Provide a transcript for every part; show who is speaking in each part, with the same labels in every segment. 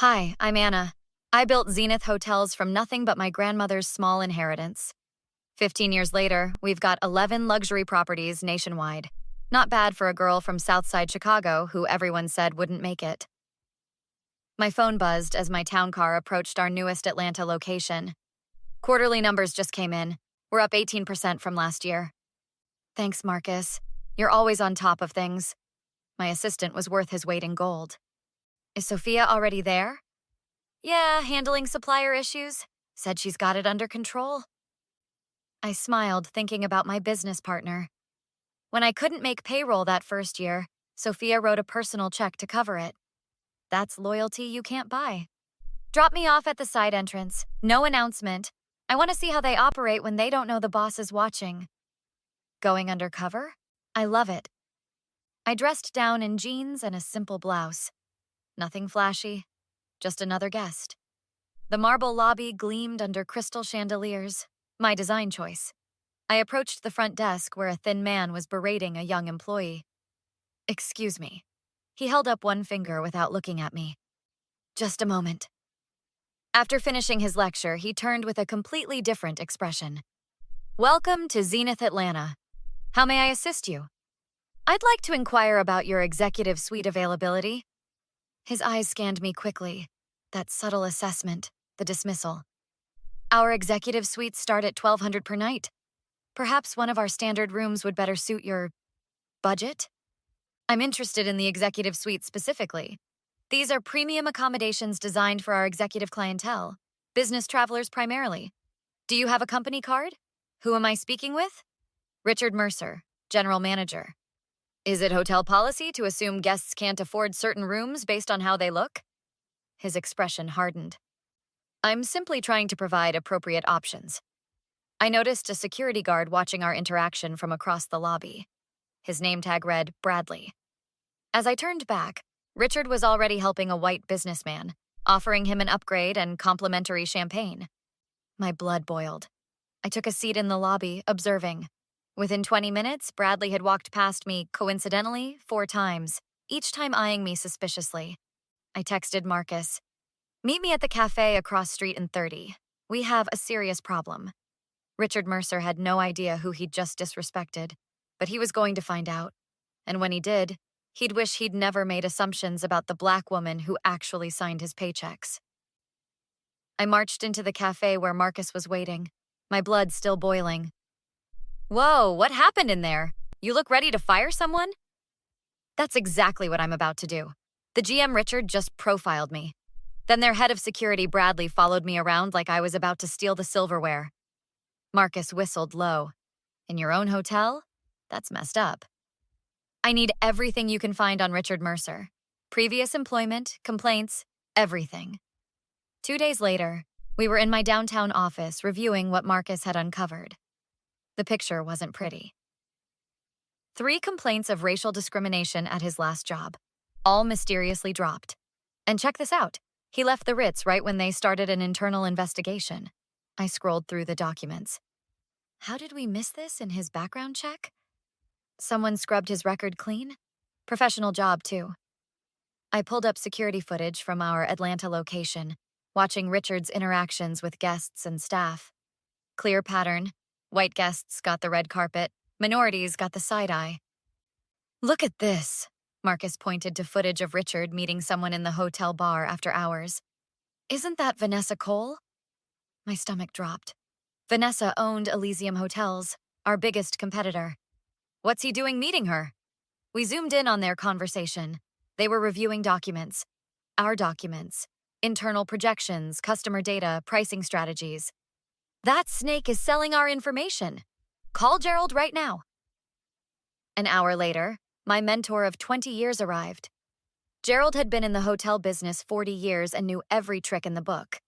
Speaker 1: Hi, I'm Anna. I built Zenith Hotels from nothing but my grandmother's small inheritance. 15 years later, we've got 11 luxury properties nationwide. Not bad for a girl from Southside Chicago who everyone said wouldn't make it. My phone buzzed as my town car approached our newest Atlanta location. Quarterly numbers just came in. We're up 18% from last year. Thanks, Marcus. You're always on top of things. My assistant was worth his weight in gold. Is Sophia already there? Yeah, handling supplier issues. Said she's got it under control. I smiled, thinking about my business partner. When I couldn't make payroll that first year, Sophia wrote a personal check to cover it. That's loyalty you can't buy. Drop me off at the side entrance. No announcement. I want to see how they operate when they don't know the boss is watching. Going undercover? I love it. I dressed down in jeans and a simple blouse. Nothing flashy, just another guest. The marble lobby gleamed under crystal chandeliers, my design choice. I approached the front desk where a thin man was berating a young employee. Excuse me. He held up one finger without looking at me. Just a moment. After finishing his lecture, he turned with a completely different expression. Welcome to Zenith Atlanta. How may I assist you? I'd like to inquire about your executive suite availability. His eyes scanned me quickly. That subtle assessment, the dismissal. Our executive suites start at $1,200 per night. Perhaps one of our standard rooms would better suit your budget? I'm interested in the executive suite specifically. These are premium accommodations designed for our executive clientele, business travelers primarily. Do you have a company card? Who am I speaking with? Richard Mercer, General Manager. Is it hotel policy to assume guests can't afford certain rooms based on how they look? His expression hardened. I'm simply trying to provide appropriate options. I noticed a security guard watching our interaction from across the lobby. His name tag read Bradley. As I turned back, Richard was already helping a white businessman, offering him an upgrade and complimentary champagne. My blood boiled. I took a seat in the lobby, observing. Within 20 minutes, Bradley had walked past me, coincidentally, 4 times, each time eyeing me suspiciously. I texted Marcus. Meet me at the cafe across street in 30. We have a serious problem. Richard Mercer had no idea who he'd just disrespected, but he was going to find out. And when he did, he'd wish he'd never made assumptions about the black woman who actually signed his paychecks. I marched into the cafe where Marcus was waiting, my blood still boiling. Whoa, what happened in there? You look ready to fire someone? That's exactly what I'm about to do. The GM Richard just profiled me. Then their head of security Bradley followed me around like I was about to steal the silverware. Marcus whistled low. In your own hotel? That's messed up. I need everything you can find on Richard Mercer. Previous employment, complaints, everything. 2 days later, we were in my downtown office reviewing what Marcus had uncovered. The picture wasn't pretty. 3 complaints of racial discrimination at his last job, all mysteriously dropped. And check this out. He left the Ritz right when they started an internal investigation. I scrolled through the documents. How did we miss this in his background check? Someone scrubbed his record clean? Professional job, too. I pulled up security footage from our Atlanta location, watching Richard's interactions with guests and staff. Clear pattern. White guests got the red carpet, minorities got the side eye. Look at this. Marcus pointed to footage of Richard meeting someone in the hotel bar after hours. Isn't that Vanessa Cole? My stomach dropped. Vanessa owned Elysium Hotels, our biggest competitor. What's he doing meeting her? We zoomed in on their conversation. They were reviewing documents. Our documents. Internal projections, customer data, pricing strategies. That snake is selling our information. Call Gerald right now. An hour later, my mentor of 20 years arrived. Gerald had been in the hotel business 40 years and knew every trick in the book.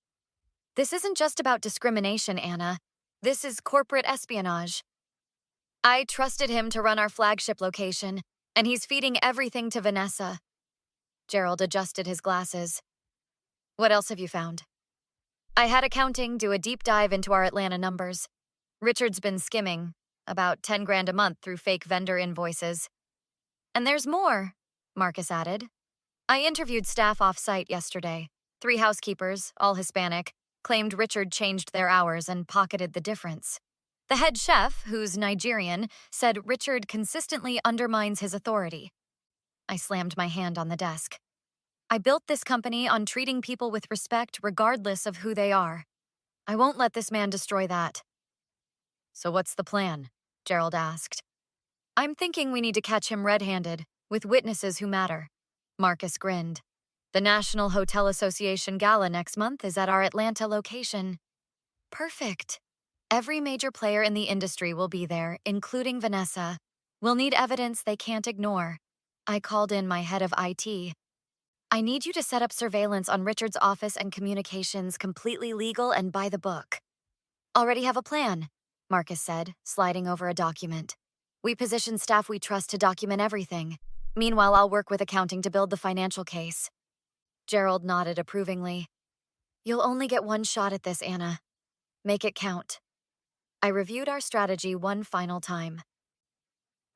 Speaker 1: This isn't just about discrimination, Anna. This is corporate espionage. I trusted him to run our flagship location, and he's feeding everything to Vanessa. Gerald adjusted his glasses. What else have you found? I had accounting do a deep dive into our Atlanta numbers. Richard's been skimming, about 10 grand a month through fake vendor invoices. And there's more, Marcus added. I interviewed staff off-site yesterday. 3 housekeepers, all Hispanic, claimed Richard changed their hours and pocketed the difference. The head chef, who's Nigerian, said Richard consistently undermines his authority. I slammed my hand on the desk. I built this company on treating people with respect regardless of who they are. I won't let this man destroy that. So what's the plan? Gerald asked. I'm thinking we need to catch him red-handed, with witnesses who matter. Marcus grinned. The National Hotel Association Gala next month is at our Atlanta location. Perfect. Every major player in the industry will be there, including Vanessa. We'll need evidence they can't ignore. I called in my head of IT. I need you to set up surveillance on Richard's office and communications completely legal and by the book. Already have a plan, Marcus said, sliding over a document. We position staff we trust to document everything. Meanwhile, I'll work with accounting to build the financial case. Gerald nodded approvingly. You'll only get one shot at this, Anna. Make it count. I reviewed our strategy one final time.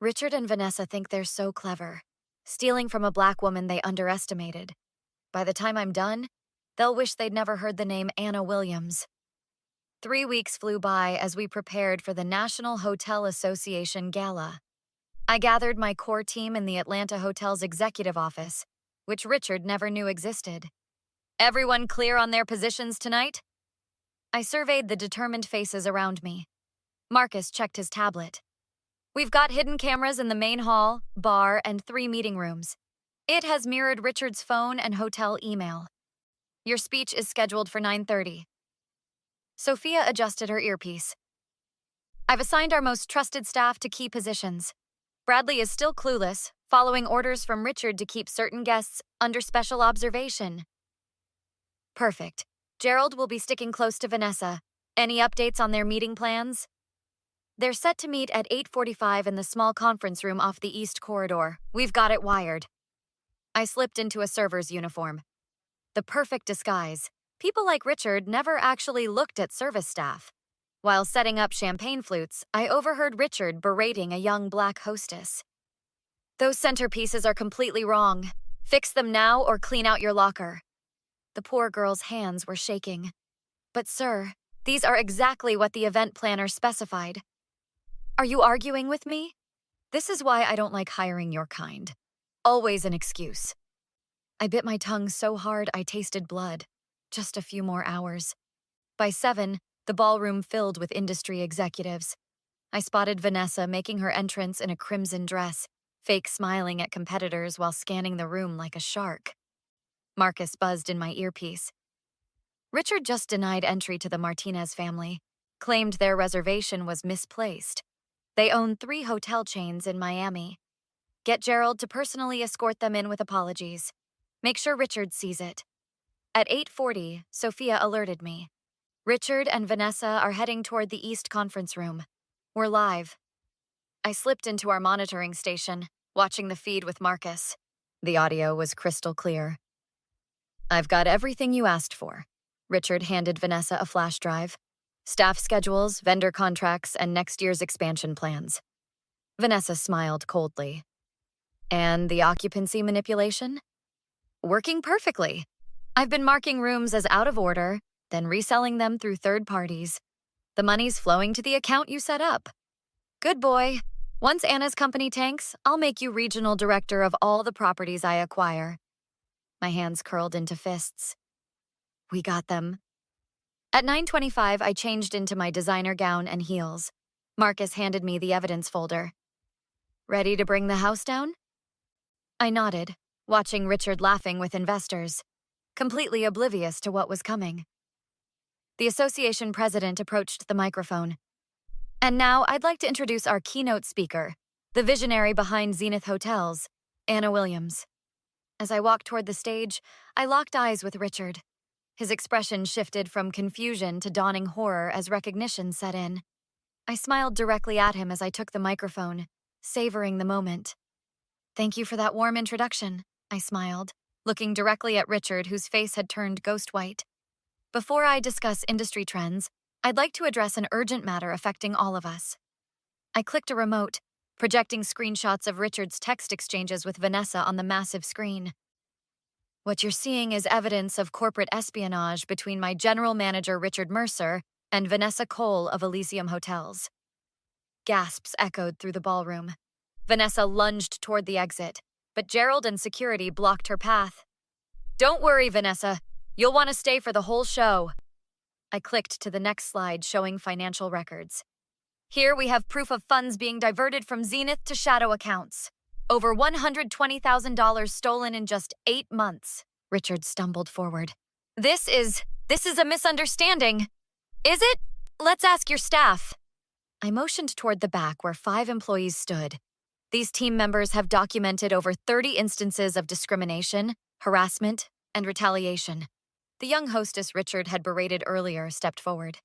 Speaker 1: Richard and Vanessa think they're so clever, stealing from a black woman they underestimated. By the time I'm done, they'll wish they'd never heard the name Anna Williams. 3 weeks flew by as we prepared for the National Hotel Association Gala. I gathered my core team in the Atlanta Hotel's executive office, which Richard never knew existed. Everyone clear on their positions tonight? I surveyed the determined faces around me. Marcus checked his tablet. We've got hidden cameras in the main hall, bar, and 3 meeting rooms. It has mirrored Richard's phone and hotel email. Your speech is scheduled for 9:30. Sophia adjusted her earpiece. I've assigned our most trusted staff to key positions. Bradley is still clueless, following orders from Richard to keep certain guests under special observation. Perfect. Gerald will be sticking close to Vanessa. Any updates on their meeting plans? They're set to meet at 8:45 in the small conference room off the East Corridor. We've got it wired. I slipped into a server's uniform. The perfect disguise. People like Richard never actually looked at service staff. While setting up champagne flutes, I overheard Richard berating a young black hostess. Those centerpieces are completely wrong. Fix them now or clean out your locker. The poor girl's hands were shaking. But sir, these are exactly what the event planner specified. Are you arguing with me? This is why I don't like hiring your kind. Always an excuse. I bit my tongue so hard I tasted blood. Just a few more hours. By 7, the ballroom filled with industry executives. I spotted Vanessa making her entrance in a crimson dress, fake smiling at competitors while scanning the room like a shark. Marcus buzzed in my earpiece. Richard just denied entry to the Martinez family, claimed their reservation was misplaced. They own 3 hotel chains in Miami. Get Gerald to personally escort them in with apologies. Make sure Richard sees it. At 8:40, Sophia alerted me. Richard and Vanessa are heading toward the East Conference Room. We're live. I slipped into our monitoring station, watching the feed with Marcus. The audio was crystal clear. I've got everything you asked for. Richard handed Vanessa a flash drive. Staff schedules, vendor contracts, and next year's expansion plans. Vanessa smiled coldly. And the occupancy manipulation? Working perfectly. I've been marking rooms as out of order, then reselling them through third parties. The money's flowing to the account you set up. Good boy. Once Anna's company tanks, I'll make you regional director of all the properties I acquire. My hands curled into fists. We got them. At 9:25, I changed into my designer gown and heels. Marcus handed me the evidence folder. Ready to bring the house down? I nodded, watching Richard laughing with investors, completely oblivious to what was coming. The association president approached the microphone. And now I'd like to introduce our keynote speaker, the visionary behind Zenith Hotels, Anna Williams. As I walked toward the stage, I locked eyes with Richard. His expression shifted from confusion to dawning horror as recognition set in. I smiled directly at him as I took the microphone, savoring the moment. Thank you for that warm introduction, I smiled, looking directly at Richard, whose face had turned ghost white. Before I discuss industry trends, I'd like to address an urgent matter affecting all of us. I clicked a remote, projecting screenshots of Richard's text exchanges with Vanessa on the massive screen. What you're seeing is evidence of corporate espionage between my general manager, Richard Mercer, and Vanessa Cole of Elysium Hotels. Gasps echoed through the ballroom. Vanessa lunged toward the exit, but Gerald and security blocked her path. Don't worry, Vanessa. You'll want to stay for the whole show. I clicked to the next slide showing financial records. Here we have proof of funds being diverted from Zenith to shadow accounts. Over $120,000 stolen in just 8 months. Richard stumbled forward. This is a misunderstanding. Is it? Let's ask your staff. I motioned toward the back where 5 employees stood. These team members have documented over 30 instances of discrimination, harassment, and retaliation. The young hostess Richard had berated earlier stepped forward.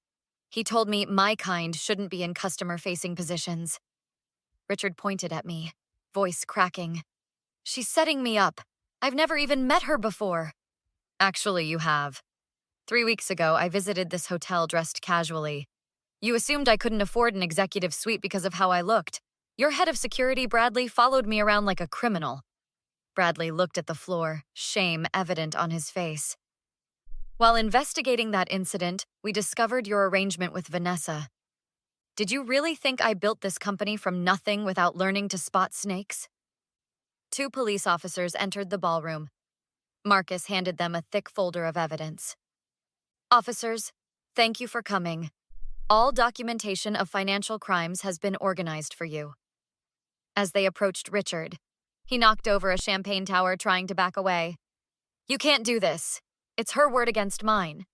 Speaker 1: He told me my kind shouldn't be in customer-facing positions. Richard pointed at me, voice cracking. She's setting me up. I've never even met her before. Actually, you have. 3 weeks ago, I visited this hotel dressed casually. You assumed I couldn't afford an executive suite because of how I looked. Your head of security, Bradley, followed me around like a criminal. Bradley looked at the floor, shame evident on his face. While investigating that incident, we discovered your arrangement with Vanessa. Did you really think I built this company from nothing without learning to spot snakes? 2 police officers entered the ballroom. Marcus handed them a thick folder of evidence. Officers, thank you for coming. All documentation of financial crimes has been organized for you. As they approached Richard, he knocked over a champagne tower trying to back away. You can't do this. It's her word against mine.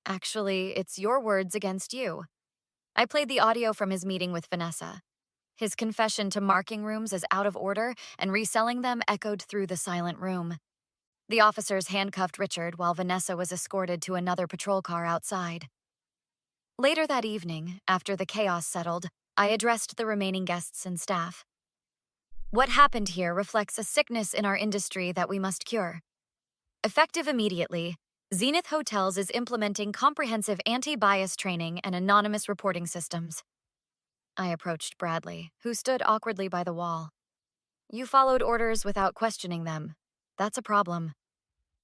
Speaker 1: Actually, it's your words against you. I played the audio from his meeting with Vanessa. His confession to marking rooms as out of order and reselling them echoed through the silent room. The officers handcuffed Richard while Vanessa was escorted to another patrol car outside. Later that evening, after the chaos settled, I addressed the remaining guests and staff. What happened here reflects a sickness in our industry that we must cure. Effective immediately, Zenith Hotels is implementing comprehensive anti-bias training and anonymous reporting systems. I approached Bradley, who stood awkwardly by the wall. You followed orders without questioning them. That's a problem.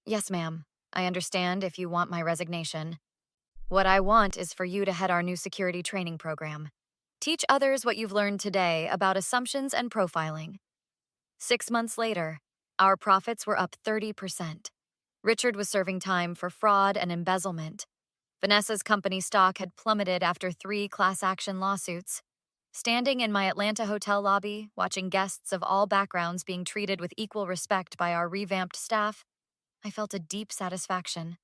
Speaker 1: Yes, ma'am. I understand if you want my resignation. What I want is for you to head our new security training program. Teach others what you've learned today about assumptions and profiling. 6 months later, our profits were up 30%. Richard was serving time for fraud and embezzlement. Vanessa's company stock had plummeted after 3 class action lawsuits. Standing in my Atlanta hotel lobby, watching guests of all backgrounds being treated with equal respect by our revamped staff, I felt a deep satisfaction.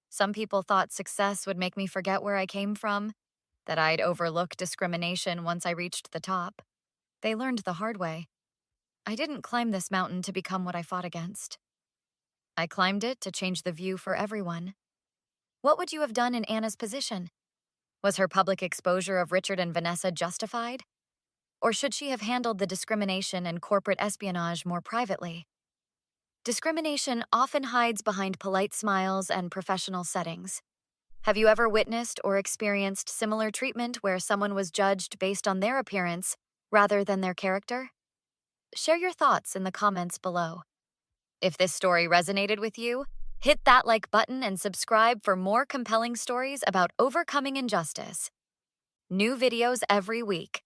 Speaker 1: Some people thought success would make me forget where I came from, that I'd overlook discrimination once I reached the top. They learned the hard way. I didn't climb this mountain to become what I fought against. I climbed it to change the view for everyone. What would you have done in Anna's position? Was her public exposure of Richard and Vanessa justified? Or should she have handled the discrimination and corporate espionage more privately? Discrimination often hides behind polite smiles and professional settings. Have you ever witnessed or experienced similar treatment where someone was judged based on their appearance rather than their character? Share your thoughts in the comments below. If this story resonated with you, hit that like button and subscribe for more compelling stories about overcoming injustice. New videos every week.